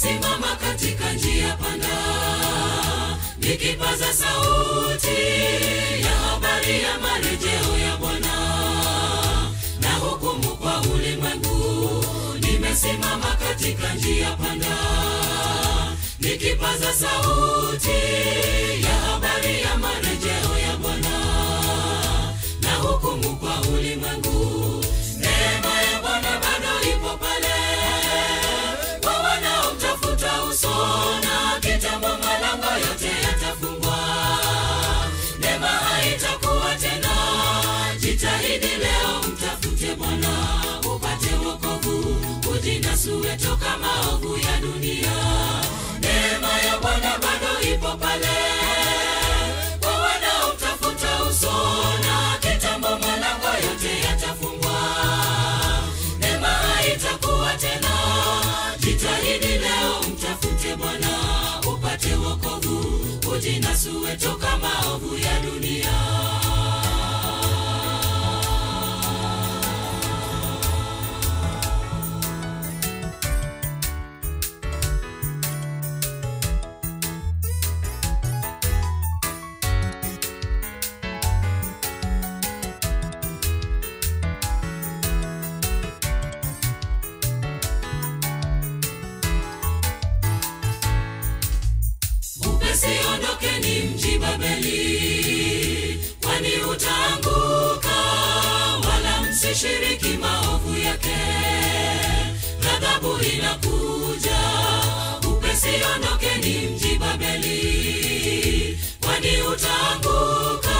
nimesimama katika njia panda, nikipaza sauti ya habari ya marejeo ya Bwana na hukumu kwa ulimwengu. Nimesimama katika njia panda, nikipaza sauti ya habari ya marejeo ya Bwana na hukumu kwa ulimwengu. Neema ya Bwana bado ipo pale kwa wanaomtafuta usoni, kitambo malango yote yatafungwa, neema haitakuwa tena. Jitahidi leo mtafute Bwana upate wokovu, ujinasue toka maovu ya dunia. Neema ya Bwana bado ipo pale kwa wanaomtafuta usoni, kitambo malango yote yatafungwa, neema haitakuwa tena. Jitahidi leo mtafute Bwana upate wokovu, ujinasue toka maovu ya dunia. Usiondoke ni mji Babeli, kwani utaanguka, wala msishiriki maovu yake. Ghadhabu inakuja. Usiondoke ni mji Babeli, kwani utaanguka,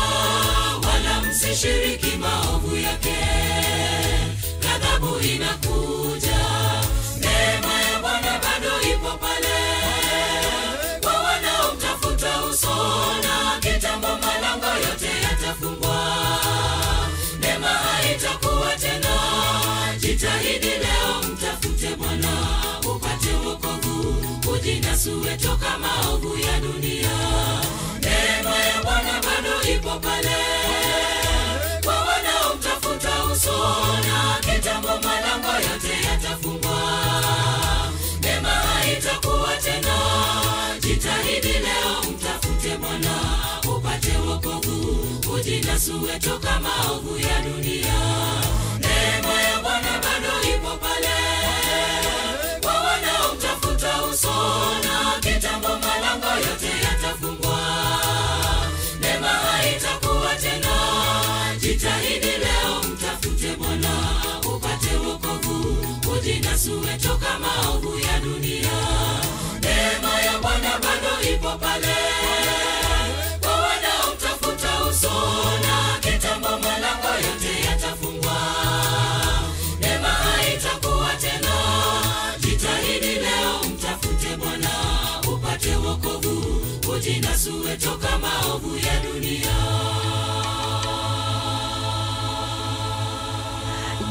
wala msishiriki maovu yake. Ghadhabu inakuja. Neema ya Bwana bado ipo pale kwa wanaomtafuta usoni, kitambo malango yote yatafungwa, neema haitakuwa tena. Jitahidi leo mtafute Bwana upate wokovu, ujinasue toka maovu ya dunia. Neema ya Bwana bado ipo pale kwa wanaomtafuta usoni, kitambo malango yote yatafungwa, neema haitakuwa tena. Jitahidi leo mtafute Bwana upate wokovu, ujinasue toka maovu ya dunia. Neema ya Bwana bado ipo pale kwa wanaomtafuta usoni, kitambo malango yote yatafungwa, neema haitakuwa tena. Jitahidi leo mtafute Bwana upate wokovu, ujinasue toka maovu ya dunia. Neema ya Bwana bado ipo pale kwa wanaomtafuta usoni, kitambo malango yote yatafungwa, neema haitakuwa tena. Jitahidi leo mtafute Bwana upate wokovu, ujinasue toka maovu ya dunia.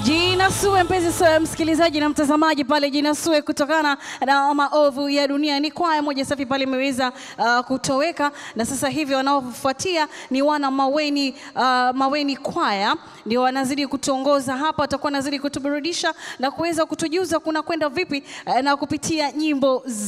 Jinasue mpenzi msikilizaji na mtazamaji pale, jinasue kutokana na maovu ya dunia. Ni kwaya moja safi pale imeweza kutoweka, na sasa hivi wanaofuatia ni wana Maweni kwaya, ndio wanazidi kutongoza hapa. Watakuwa wanazidi kutuburudisha na kuweza kutujuza kuna kwenda vipi na kupitia nyimbo za